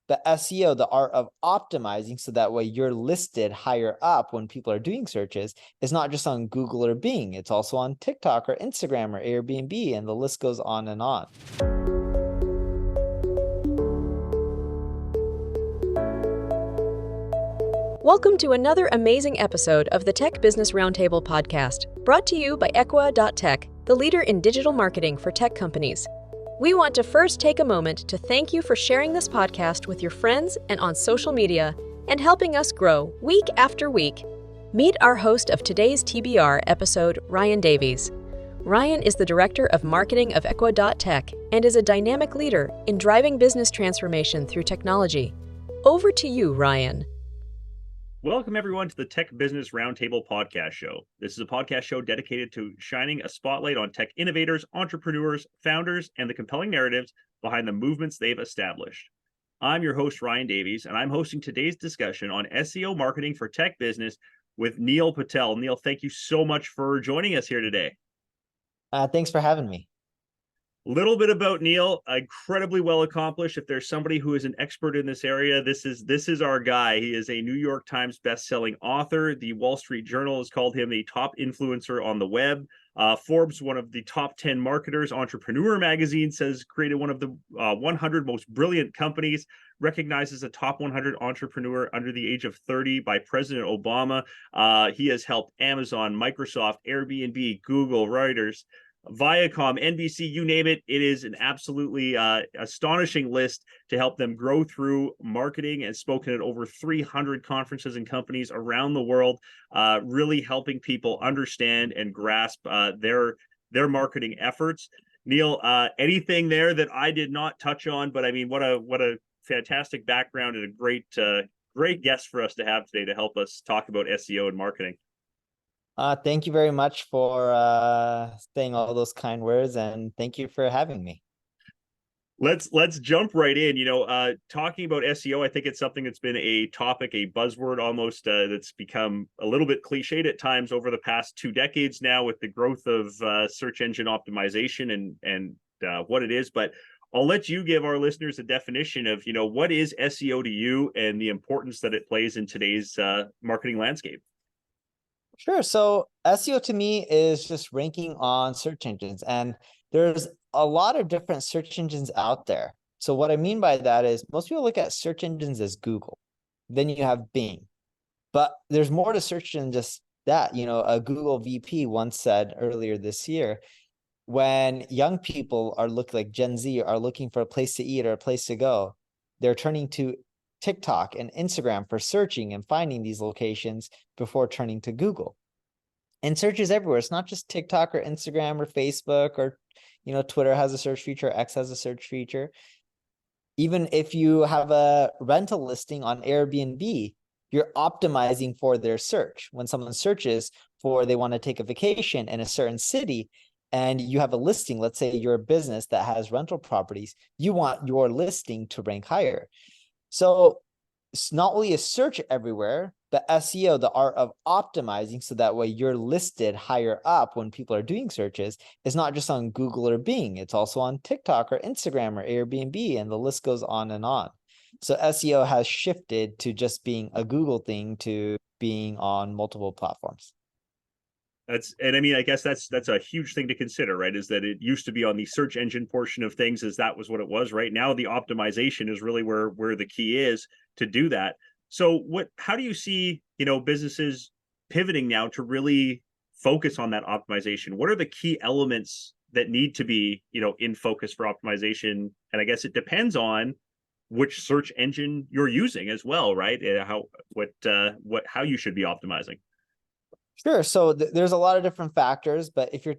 But SEO, the art of optimizing so that way you're listed higher up when people are doing searches, is not just on Google or Bing. It's also on TikTok or Instagram or Airbnb, and the list goes on and on. Welcome to another amazing episode of the Tech Business Roundtable podcast, brought to you by Equa.tech, the leader in digital marketing for tech companies. We want to first take a moment to thank you for sharing this podcast with your friends and on social media and helping us grow week after week. Meet our host of today's TBR episode, Ryan Davies. Ryan is the Director of Marketing of Equa.tech and is a dynamic leader in driving business transformation through technology. Over to you, Ryan. Welcome, everyone, to the Tech Business Roundtable podcast show. This is a podcast show dedicated to shining a spotlight on tech innovators, entrepreneurs, founders, and the compelling narratives behind the movements they've established. I'm your host, Ryan Davies, and I'm hosting today's discussion on SEO marketing for tech business with Neil Patel. Neil, thank you so much for joining us here today. Thanks for having me. Little bit about Neil, incredibly well accomplished. If there's somebody who is an expert in this area, this is our guy. He is a New York Times best-selling author. The Wall Street Journal has called him the top influencer on the web. Forbes, one of the top 10 marketers. Entrepreneur magazine says created one of the 100 most brilliant companies. Recognized as a top 100 entrepreneur under the age of 30 by President Obama. He has helped Amazon, Microsoft, Airbnb, Google, Reuters, Viacom, NBC, you name it. It is an absolutely astonishing list to help them grow through marketing, and spoken at over 300 conferences and companies around the world, really helping people understand and grasp their marketing efforts. Neil, anything there that I did not touch on? But I mean, what a fantastic background and a great guest for us to have today to help us talk about SEO and marketing. Thank you very much for saying all those kind words, and thank you for having me. Let's jump right in. Talking about SEO, I think it's something that's been a topic, a buzzword almost, that's become a little bit cliched at times over the past 2 decades now with the growth of search engine optimization and what it is. But I'll let you give our listeners a definition of, what is SEO to you and the importance that it plays in today's marketing landscape. Sure. So SEO to me is just ranking on search engines, and there's a lot of different search engines out there. So what I mean by that is most people look at search engines as Google. Then you have Bing, but there's more to search than just that. A Google VP once said earlier this year, when young people like Gen Z are looking for a place to eat or a place to go, they're turning to TikTok and Instagram for searching and finding these locations before turning to Google. And search is everywhere. It's not just TikTok or Instagram or Facebook or, Twitter has a search feature, X has a search feature. Even if you have a rental listing on Airbnb, you're optimizing for their search. When someone searches for, they want to take a vacation in a certain city, and you have a listing, let's say you're a business that has rental properties, you want your listing to rank higher. So it's not only a search everywhere, but SEO, the art of optimizing so that way you're listed higher up when people are doing searches, is not just on Google or Bing. It's also on TikTok or Instagram or Airbnb, and the list goes on and on. So SEO has shifted to just being a Google thing to being on multiple platforms. I guess that's a huge thing to consider, right? Is that it used to be on the search engine portion of things, as that was what it was. Right now, the optimization is really where the key is to do that. So how do you see, businesses pivoting now to really focus on that optimization? What are the key elements that need to be, in focus for optimization? And I guess it depends on which search engine you're using as well, right? How you should be optimizing. Sure. So there's a lot of different factors, but if you're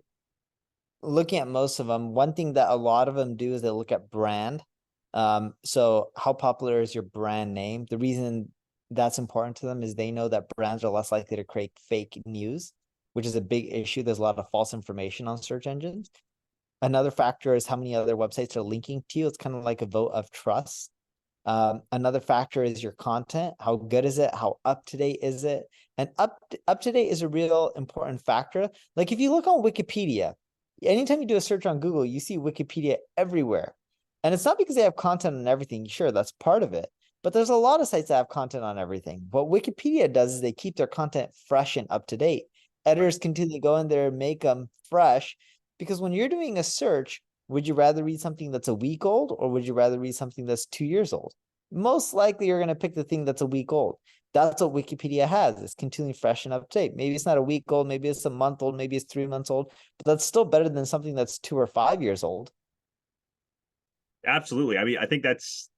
looking at most of them, one thing that a lot of them do is they look at brand. So how popular is your brand name? The reason that's important to them is they know that brands are less likely to create fake news, which is a big issue. There's a lot of false information on search engines. Another factor is how many other websites are linking to you. It's kind of like a vote of trust. Another factor is your content. How good is it? How up to date is it? And up to date is a real important factor. Like if you look on Wikipedia, anytime you do a search on Google, you see Wikipedia everywhere. And it's not because they have content on everything. Sure, that's part of it. But there's a lot of sites that have content on everything. What Wikipedia does is they keep their content fresh and up to date. Editors continue to go in there and make them fresh, because when you're doing a search, would you rather read something that's a week old, or would you rather read something that's 2 years old? Most likely you're going to pick the thing that's a week old. That's what Wikipedia has. It's continually fresh and up to date. Maybe it's not a week old, maybe it's a month old, maybe it's 3 months old, but that's still better than something that's 2 or 5 years old. Absolutely. I mean, I think that's,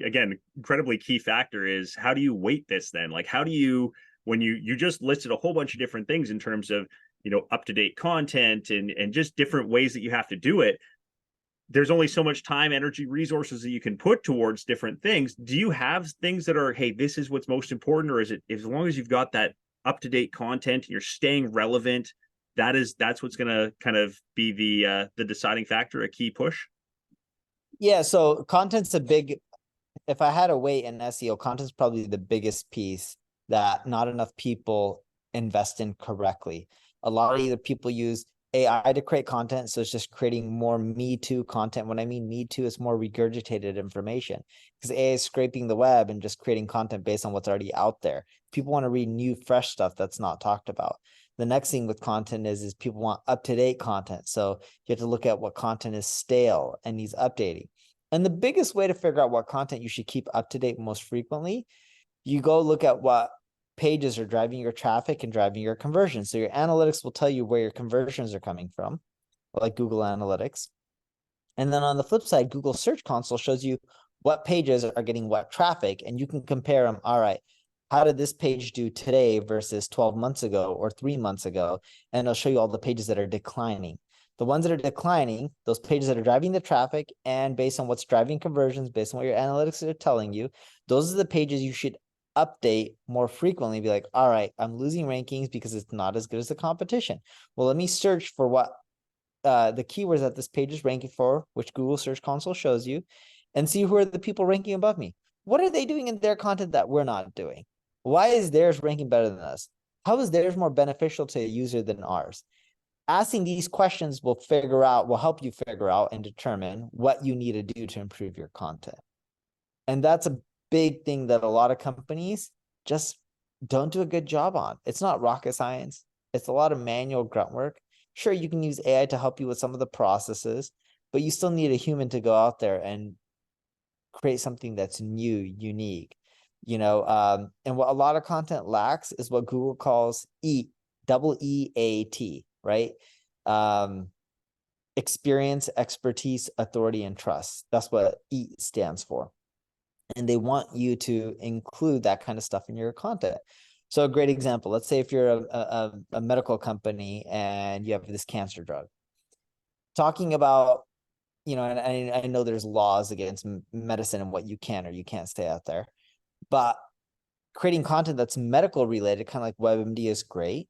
again, incredibly key factor is how do you weight this then? Like, how do you, when you just listed a whole bunch of different things in terms of, up-to-date content and just different ways that you have to do it. There's only so much time, energy, resources that you can put towards different things. Do you have things that are, hey, this is what's most important? Or is it, as long as you've got that up-to-date content, and you're staying relevant, that's what's going to kind of be the deciding factor, a key push? Yeah, so content's a big, if I had a weight in SEO, content's probably the biggest piece that not enough people invest in correctly. A lot of either people use AI to create content, so it's just creating more Me Too content. When I mean Me Too, it's more regurgitated information, because AI is scraping the web and just creating content based on what's already out there. People want to read new, fresh stuff that's not talked about. The next thing with content is people want up-to-date content. So you have to look at what content is stale and needs updating. And the biggest way to figure out what content you should keep up to date most frequently, you go look at what pages are driving your traffic and driving your conversions. So your analytics will tell you where your conversions are coming from, like Google Analytics. And then on the flip side, Google Search Console shows you what pages are getting what traffic, and you can compare them. All right, how did this page do today versus 12 months ago or 3 months ago? And it'll show you all the pages that are declining. The ones that are declining, those pages that are driving the traffic, and based on what's driving conversions, based on what your analytics are telling you, those are the pages you should update more frequently. Be like, all right, I'm losing rankings because it's not as good as the competition. Well, let me search for what the keywords that this page is ranking for, which Google Search Console shows you, and see who are the people ranking above me. What are they doing in their content that we're not doing? Why is theirs ranking better than us? How is theirs more beneficial to a user than ours? Asking these questions will help you figure out and determine what you need to do to improve your content. And that's a big thing that a lot of companies just don't do a good job on. It's not rocket science. It's a lot of manual grunt work. Sure, you can use AI to help you with some of the processes, but you still need a human to go out there and create something that's new, unique, and what a lot of content lacks is what Google calls EAT, right? Experience, expertise, authority, and trust. That's what EAT stands for. And they want you to include that kind of stuff in your content. So a great example, let's say if you're a medical company and you have this cancer drug, talking about, and I know there's laws against medicine and what you can or you can't say out there, but creating content that's medical related, kind of like WebMD, is great.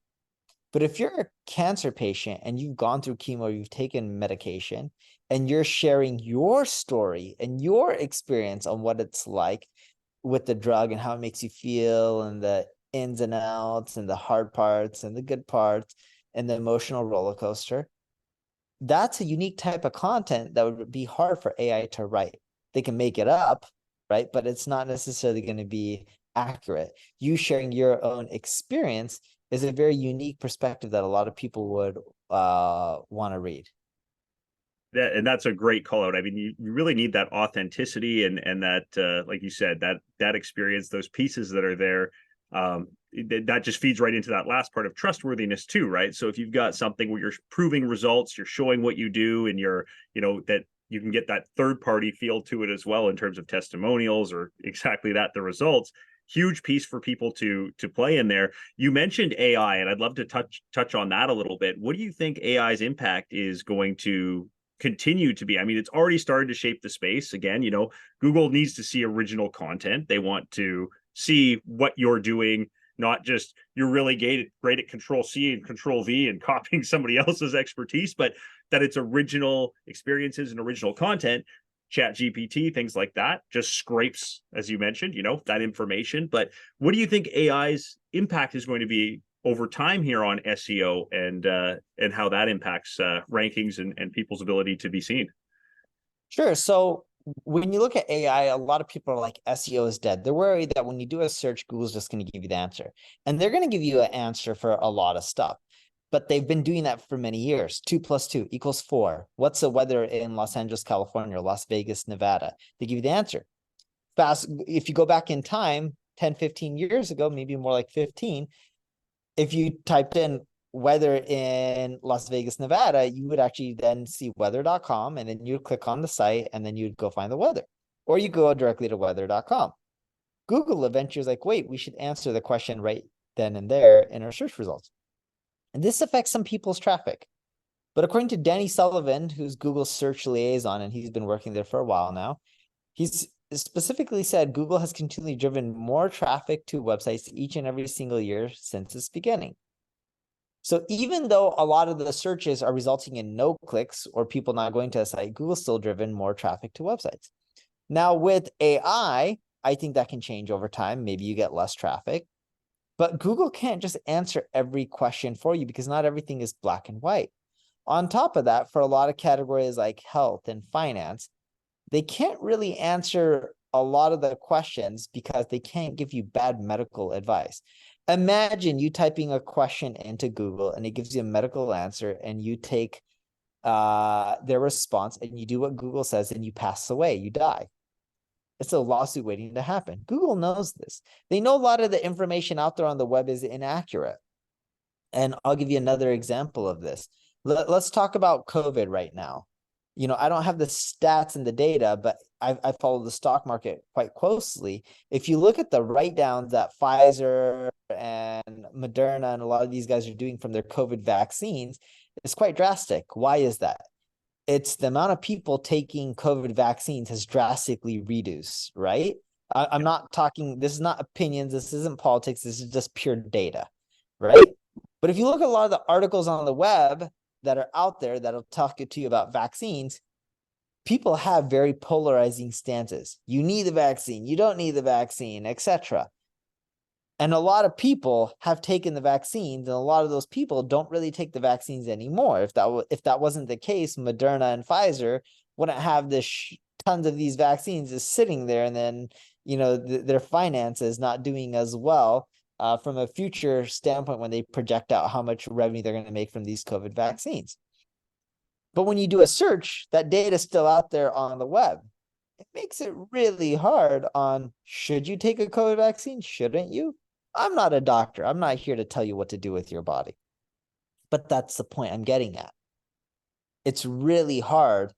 But if you're a cancer patient and you've gone through chemo, you've taken medication, and you're sharing your story and your experience on what it's like with the drug and how it makes you feel and the ins and outs and the hard parts and the good parts and the emotional roller coaster, that's a unique type of content that would be hard for AI to write. They can make it up, right? But it's not necessarily going to be accurate. You sharing your own experience is a very unique perspective that a lot of people would want to read. And that's a great call out. I mean, you really need that authenticity and that, like you said, that experience, those pieces that are there. That just feeds right into that last part of trustworthiness too, right? So if you've got something where you're proving results, you're showing what you do, and you're, that you can get that third party feel to it as well in terms of testimonials or exactly that, the results. Huge piece for people to play in there. You mentioned AI, and I'd love to touch on that a little bit. What do you think AI's impact is going to continue to be? I mean, it's already started to shape the space. Again, Google needs to see original content. They want to see what you're doing, not just you're really great at Control C and Control V and copying somebody else's expertise, but that it's original experiences and original content. ChatGPT, things like that, just scrapes, as you mentioned, that information. But what do you think AI's impact is going to be over time here on SEO and how that impacts rankings and people's ability to be seen? Sure. So when you look at AI, a lot of people are like, SEO is dead. They're worried that when you do a search, Google's just going to give you the answer. And they're going to give you an answer for a lot of stuff. But they've been doing that for many years. 2 + 2 = 4. What's the weather in Los Angeles, California, or Las Vegas, Nevada? They give you the answer. Fast, if you go back in time, 10, 15 years ago, maybe more like 15, if you typed in weather in Las Vegas, Nevada, you would actually then see weather.com, and then you'd click on the site, and then you'd go find the weather. Or you go directly to weather.com. Google eventually was like, wait, we should answer the question right then and there in our search results. And this affects some people's traffic. But according to Danny Sullivan, who's Google's search liaison, and he's been working there for a while now, he's specifically said Google has continually driven more traffic to websites each and every single year since its beginning. So even though a lot of the searches are resulting in no clicks or people not going to a site, Google's still driven more traffic to websites. Now with AI, I think that can change over time. Maybe you get less traffic, but Google can't just answer every question for you because not everything is black and white. On top of that, for a lot of categories like health and finance, they can't really answer a lot of the questions because they can't give you bad medical advice. Imagine you typing a question into Google and it gives you a medical answer, and you take their response and you do what Google says and you pass away, you die. It's a lawsuit waiting to happen. Google knows this. They know a lot of the information out there on the web is inaccurate. And I'll give you another example of this. Let's talk about COVID right now. I don't have the stats and the data, but I follow the stock market quite closely. If you look at the write-downs that Pfizer and Moderna and a lot of these guys are doing from their COVID vaccines, it's quite drastic. Why is that? It's the amount of people taking COVID vaccines has drastically reduced, right? I'm not talking, this is not opinions, this isn't politics, this is just pure data, right? But if you look at a lot of the articles on the web that are out there that'll talk to you about vaccines, people have very polarizing stances. You need the vaccine, you don't need the vaccine, etc. And a lot of people have taken the vaccines, and a lot of those people don't really take the vaccines anymore. If that wasn't the case, Moderna and Pfizer wouldn't have this tons of these vaccines just sitting there, and then their finances not doing as well from a future standpoint when they project out how much revenue they're going to make from these COVID vaccines. But when you do a search, that data is still out there on the web. It makes it really hard on, should you take a COVID vaccine? Shouldn't you? I'm not a doctor. I'm not here to tell you what to do with your body. But that's the point I'm getting at. It's really hard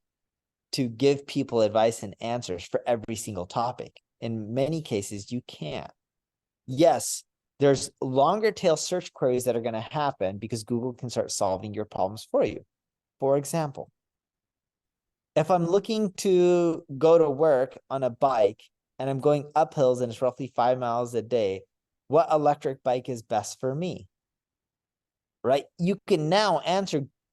to give people advice and answers for every single topic. In many cases, you can't. Yes, there's longer tail search queries that are going to happen because Google can start solving your problems for you. For example, if I'm looking to go to work on a bike and I'm going up hills and it's roughly 5 miles a day, what electric bike is best for me? Right? You can now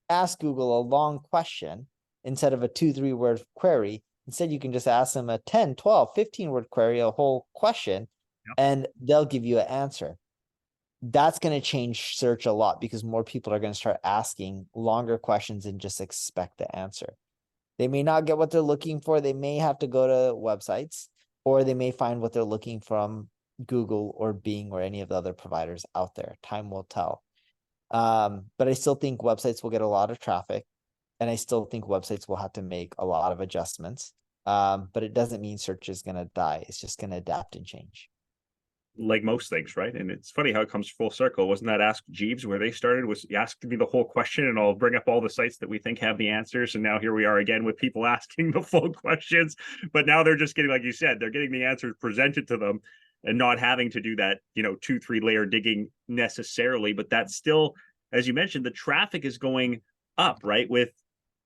ask Google a long question instead of a 2-3 word query. Instead, you can just ask them a 10, 12, 15 word query, a whole question, and they'll give you an answer. That's going to change search a lot because more people are going to start asking longer questions and just expect the answer. They may not get what they're looking for. They may have to go to websites, or they may find what they're looking from Google or Bing or any of the other providers out there. Time will tell. But I still think websites will get a lot of traffic, and I still think websites will have to make a lot of adjustments. But it doesn't mean search is going to die. It's just going to adapt and change. Like most things, right? And it's funny how it comes full circle. Wasn't that Ask Jeeves where they started? Was ask me the whole question and I'll bring up all the sites that we think have the answers. And now here we are again with people asking the full questions, but now they're just getting, like you said, they're getting the answers presented to them and not having to do that, 2-3 layer digging necessarily. But that's still, as you mentioned, the traffic is going up, right? With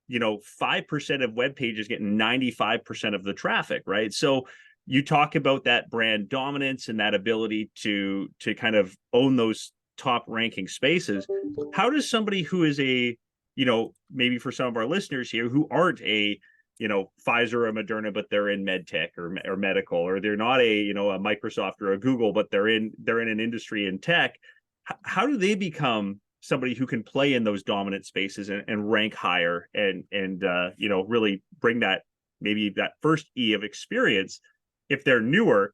5% of web pages getting 95% of the traffic, right? So you talk about that brand dominance and that ability to kind of own those top ranking spaces. How does somebody who is maybe for some of our listeners here who aren't a Pfizer or Moderna, but they're in med tech or medical, or they're not a Microsoft or a Google, but they're in an industry in tech, how do they become somebody who can play in those dominant spaces and rank higher and really bring that maybe that first E of experience, if they're newer,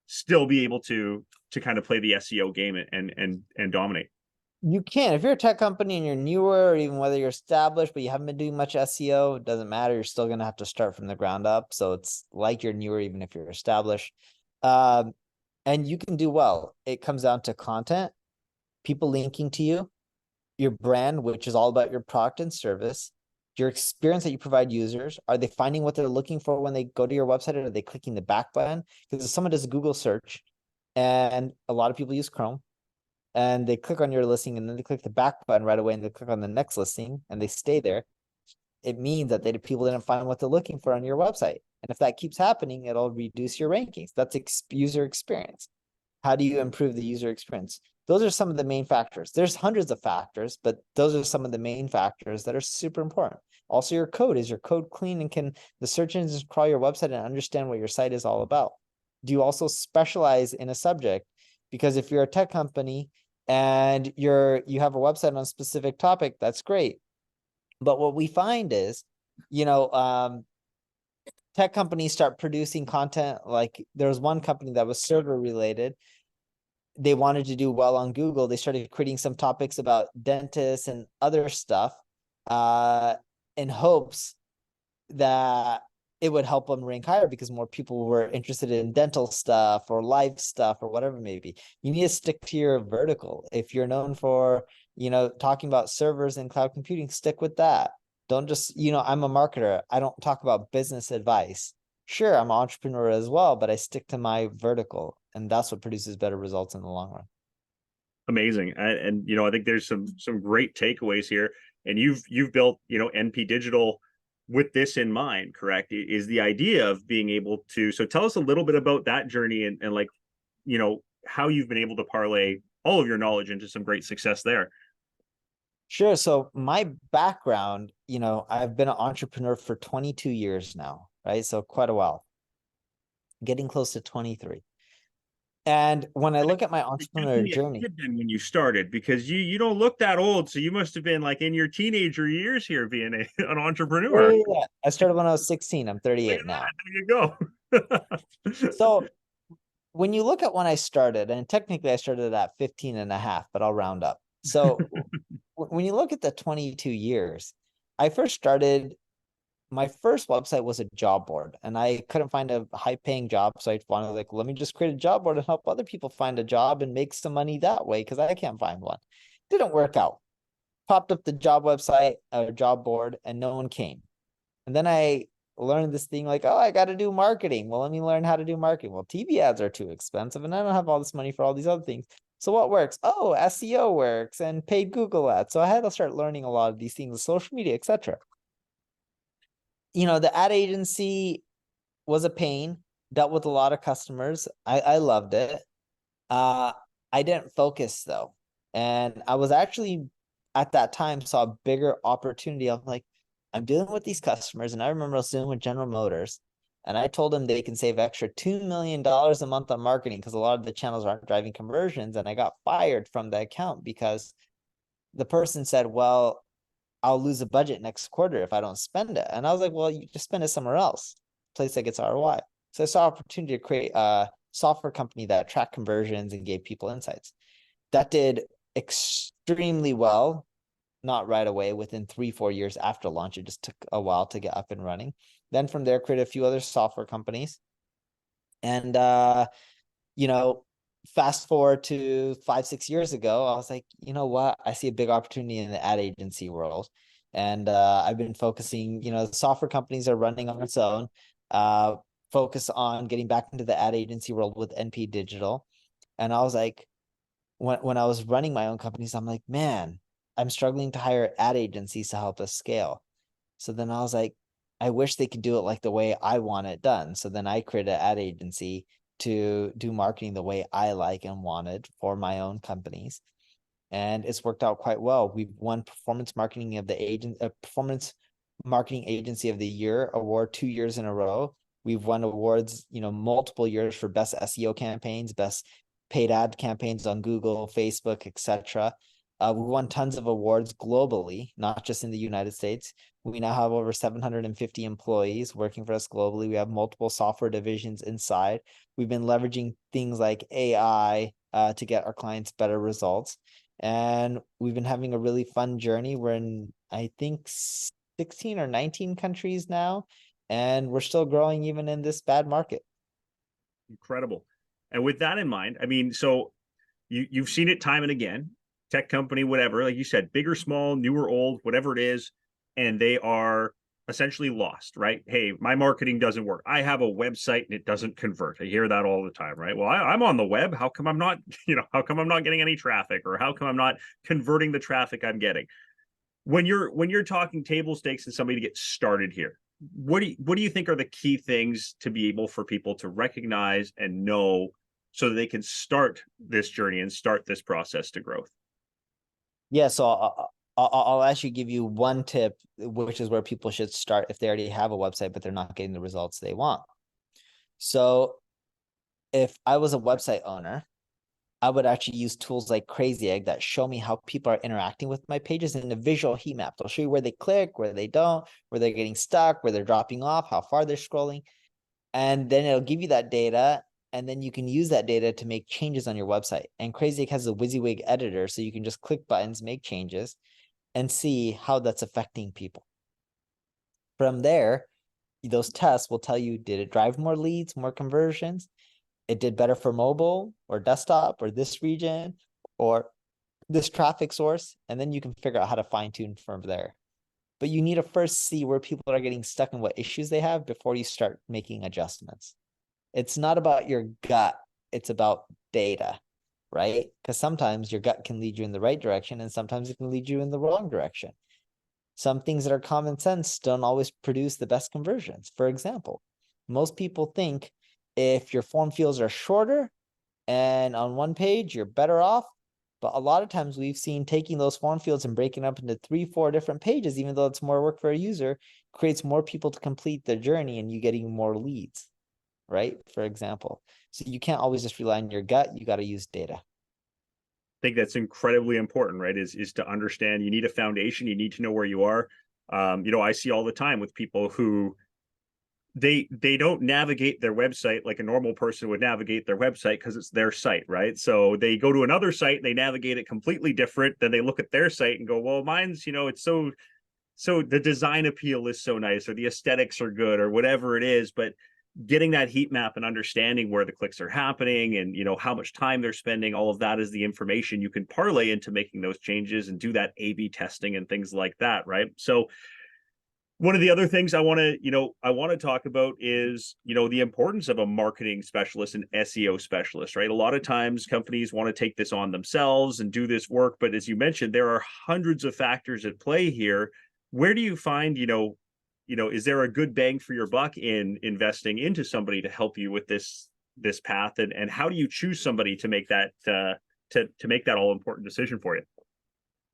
still be able to kind of play the SEO game and dominate? You can. If you're a tech company and you're newer, or even whether you're established, but you haven't been doing much SEO, it doesn't matter. You're still going to have to start from the ground up. So it's like you're newer, even if you're established. And you can do well. It comes down to content, people linking to you, your brand, which is all about your product and service, your experience that you provide users. Are they finding what they're looking for when they go to your website, or are they clicking the back button? Because if someone does a Google search, and a lot of people use Chrome, and they click on your listing and then they click the back button right away and they click on the next listing and they stay there, it means that people didn't find what they're looking for on your website. And if that keeps happening, it'll reduce your rankings. That's user experience. How do you improve the user experience? Those are some of the main factors. There's hundreds of factors, but those are some of the main factors that are super important. Also, your code. Is your code clean, and can the search engines crawl your website and understand what your site is all about? Do you also specialize in a subject? Because if you're a tech company and you have a website on a specific topic, that's great. But what we find is, tech companies start producing content. Like, there was one company that was server related. They wanted to do well on Google. They started creating some topics about dentists and other stuff, in hopes that it would help them rank higher because more people were interested in dental stuff or life stuff or whatever it may be. You need to stick to your vertical. If you're known for, talking about servers and cloud computing, stick with that. Don't just, I'm a marketer. I don't talk about business advice. Sure, I'm an entrepreneur as well, but I stick to my vertical, and that's what produces better results in the long run. Amazing. And I think there's some great takeaways here. And you've built, NP Digital with this in mind, correct? Is the idea of being able to, so tell us a little bit about that journey and like, how you've been able to parlay all of your knowledge into some great success there. Sure. So my background, I've been an entrepreneur for 22 years now, right? So quite a while, getting close to 23. And when I look at my entrepreneur journey, when you started, because you don't look that old, so you must have been like in your teenager years here being an entrepreneur. Yeah. I started when I was 16. I'm 38 now. There you go. So when you look at when I started, and technically I started at 15 and a half, but I'll round up. So when you look at the 22 years, I first started, my first website was a job board, and I couldn't find a high paying job. So I wanted, let me just create a job board and help other people find a job and make some money that way, because I can't find one. Didn't work out. Popped up the job website, job board, and no one came. And then I learned this thing like, oh, I got to do marketing. Well, let me learn how to do marketing. Well, TV ads are too expensive, and I don't have all this money for all these other things. So what works? Oh, SEO works, and paid Google ads. So I had to start learning a lot of these things, social media, etc. The ad agency was a pain, dealt with a lot of customers. I loved it. I didn't focus though. And I was actually at that time saw a bigger opportunity. I'm like, I'm dealing with these customers. And I remember I was dealing with General Motors, and I told them they can save extra $2 million a month on marketing because a lot of the channels aren't driving conversions. And I got fired from the account because the person said, well, I'll lose a budget next quarter if I don't spend it. And I was like, well, you just spend it somewhere else, place that gets ROI. So I saw an opportunity to create a software company that tracked conversions and gave people insights. That did extremely well, not right away. Within 3-4 years after launch, it just took a while to get up and running. Then from there, created a few other software companies. And, fast forward to 5-6 years ago, I was like, you know what? I see a big opportunity in the ad agency world. And I've been focusing, the software companies are running on its own, focus on getting back into the ad agency world with NP Digital. And I was like, when I was running my own companies, I'm like, man, I'm struggling to hire ad agencies to help us scale. So then I was like, I wish they could do it like the way I want it done. So then I created an ad agency to do marketing the way I like and wanted for my own companies. And it's worked out quite well. We've won performance marketing agency of the year award 2 years in a row. We've won awards, multiple years for best SEO campaigns, best paid ad campaigns on Google, Facebook, etc. We won tons of awards globally, not just in the United States. We now have over 750 employees working for us globally. We have multiple software divisions inside. We've been leveraging things like AI to get our clients better results. And we've been having a really fun journey. We're in, I think, 16 or 19 countries now, and we're still growing even in this bad market. Incredible. And with that in mind, I mean, so you've seen it time and again, tech company, whatever, like you said, big or small, new or old, whatever it is, and they are essentially lost, right? Hey, my marketing doesn't work. I have a website and it doesn't convert. I hear that all the time, right? Well, I'm on the web. How come I'm not, how come I'm not getting any traffic, or how come I'm not converting the traffic I'm getting? When you're talking table stakes and somebody to get started here, what do you think are the key things to be able for people to recognize and know so that they can start this journey and start this process to growth? Yeah, so I'll actually give you one tip, which is where people should start if they already have a website, but they're not getting the results they want. So if I was a website owner, I would actually use tools like Crazy Egg that show me how people are interacting with my pages in a visual heat map. They'll show you where they click, where they don't, where they're getting stuck, where they're dropping off, how far they're scrolling. And then it'll give you that data. And then you can use that data to make changes on your website. And Crazy Egg has a WYSIWYG editor, so you can just click buttons, make changes, and see how that's affecting people. From there, those tests will tell you, did it drive more leads, more conversions? It did better for mobile or desktop or this region or this traffic source. And then you can figure out how to fine tune from there. But you need to first see where people are getting stuck and what issues they have before you start making adjustments. It's not about your gut. It's about data, right? Because sometimes your gut can lead you in the right direction and sometimes it can lead you in the wrong direction. Some things that are common sense don't always produce the best conversions. For example, most people think if your form fields are shorter and on one page, you're better off. But a lot of times we've seen taking those form fields and breaking up into 3-4 different pages, even though it's more work for a user, creates more people to complete the journey and you getting more leads, right? For example. So you can't always just rely on your gut. You got to use data. I think that's incredibly important, right? Is to understand you need a foundation. You need to know where you are. I see all the time with people who they don't navigate their website like a normal person would navigate their website because it's their site, right? So they go to another site and they navigate it completely different. Then they look at their site and go, well, mine's, it's so the design appeal is so nice, or the aesthetics are good, or whatever it is. But getting that heat map and understanding where the clicks are happening and how much time they're spending, all of that is the information you can parlay into making those changes and do that A/B testing and things like that, right? So one of the other things I want to talk about is the importance of a marketing specialist and SEO specialist, right? A lot of times companies want to take this on themselves and do this work, but as you mentioned, there are hundreds of factors at play here. Where do you find is there a good bang for your buck in investing into somebody to help you with this path, and how do you choose somebody to make that to make that all important decision for you?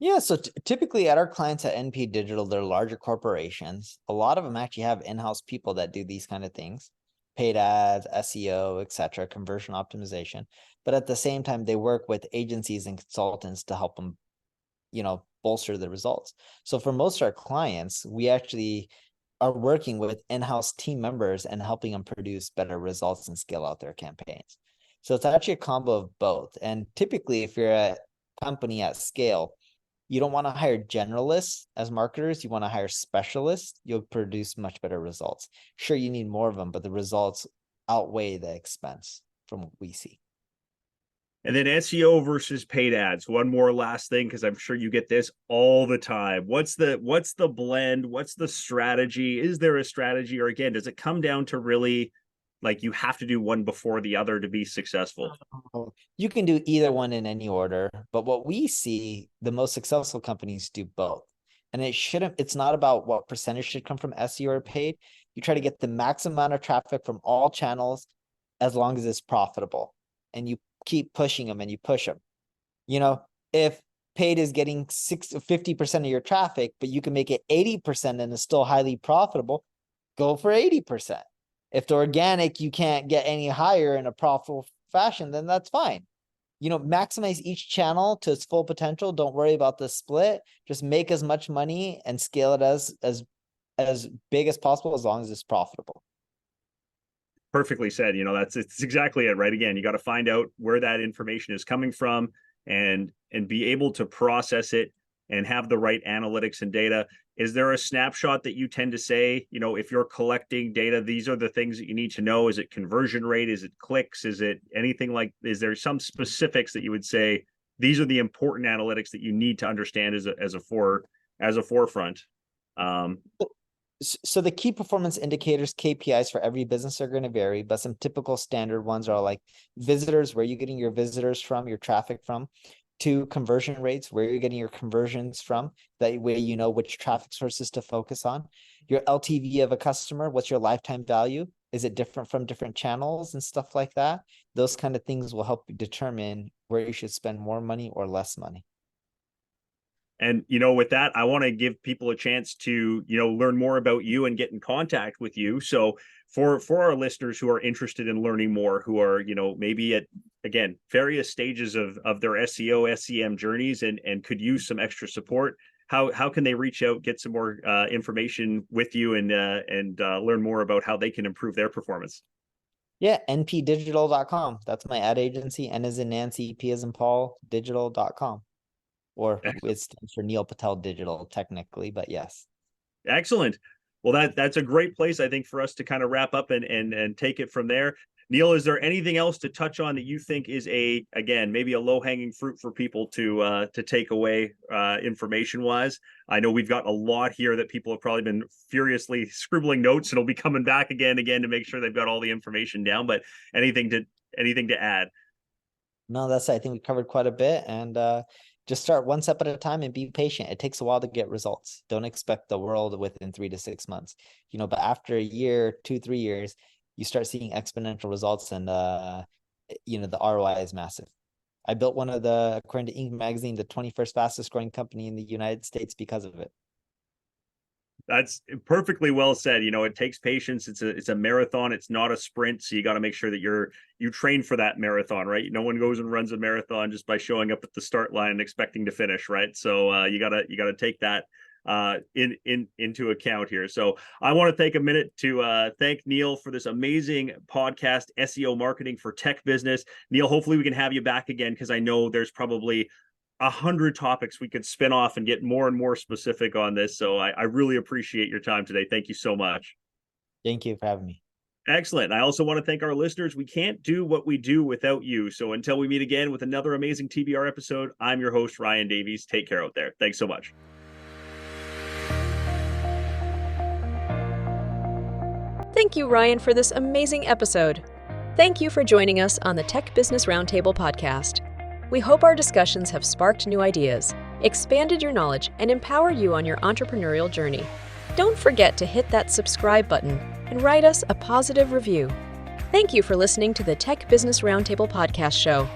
Yeah, so typically at our clients at NP Digital, they're larger corporations. A lot of them actually have in-house people that do these kind of things, paid ads, SEO, etc., conversion optimization. But at the same time, they work with agencies and consultants to help them, bolster the results. So for most of our clients, we actually are working with in-house team members and helping them produce better results and scale out their campaigns. So it's actually a combo of both. And typically, if you're a company at scale, you don't want to hire generalists as marketers. You want to hire specialists. You'll produce much better results. Sure, you need more of them, but the results outweigh the expense from what we see. And then SEO versus paid ads. One more last thing, because I'm sure you get this all the time. What's the blend? What's the strategy? Is there a strategy? Or again, does it come down to really like you have to do one before the other to be successful? You can do either one in any order, but what we see, the most successful companies do both. And it's not about what percentage should come from SEO or paid. You try to get the maximum amount of traffic from all channels as long as it's profitable. And you keep pushing them and you push them. If paid is getting 50% of your traffic, but you can make it 80% and it's still highly profitable, go for 80%. If the organic you can't get any higher in a profitable fashion, then that's fine. maximize each channel to its full potential. Don't worry about the split. Just make as much money and scale it as big as possible, as long as it's profitable. Perfectly said. It's exactly it, right? Again, you got to find out where that information is coming from and be able to process it and have the right analytics and data. Is there a snapshot that you tend to say, if you're collecting data, these are the things that you need to know? Is it conversion rate? Is it clicks? Is it anything is there some specifics that you would say, these are the important analytics that you need to understand as a forefront? So the key performance indicators, KPIs for every business are going to vary, but some typical standard ones are like visitors, where you're getting your visitors from, your traffic from. 2, conversion rates, where you're getting your conversions from. That way you know which traffic sources to focus on. Your LTV of a customer, what's your lifetime value? Is it different from different channels and stuff like that? Those kind of things will help you determine where you should spend more money or less money. And, with that, I want to give people a chance to, learn more about you and get in contact with you. So for our listeners who are interested in learning more, who are, maybe at, again, various stages of their SEO, SEM journeys and could use some extra support, how can they reach out, get some more information with you and learn more about how they can improve their performance? Yeah, npdigital.com. That's my ad agency. N as in Nancy, P as in Paul, digital.com. Or it stands for Neil Patel Digital, technically, but yes. Excellent. Well, that's a great place, I think, for us to kind of wrap up and take it from there. Neil, is there anything else to touch on that you think is maybe a low-hanging fruit for people to take away information-wise? I know we've got a lot here that people have probably been furiously scribbling notes, and will be coming back again to make sure they've got all the information down. But anything to add? No, I think we covered quite a bit, and just start one step at a time and be patient. It takes a while to get results. Don't expect the world within 3 to 6 months, but after a year, 2, 3 years, you start seeing exponential results, and the ROI is massive. I built according to Inc. magazine, the 21st fastest growing company in the United States because of it. That's perfectly well said. It takes patience. It's a marathon. It's not a sprint. So you got to make sure that you train for that marathon, right? No one goes and runs a marathon just by showing up at the start line and expecting to finish, right? So you gotta take that into account here. So I want to take a minute to thank Neil for this amazing podcast, SEO marketing for tech business. Neil, hopefully we can have you back again, because I know there's probably 100 topics we could spin off and get more and more specific on this. So I really appreciate your time today. Thank you so much. Thank you for having me. Excellent. I also want to thank our listeners. We can't do what we do without you. So until we meet again with another amazing TBR episode, I'm your host, Ryan Davies. Take care out there. Thanks so much. Thank you, Ryan, for this amazing episode. Thank you for joining us on the Tech Business Roundtable podcast. We hope our discussions have sparked new ideas, expanded your knowledge, and empowered you on your entrepreneurial journey. Don't forget to hit that subscribe button and write us a positive review. Thank you for listening to the Tech Business Roundtable podcast show.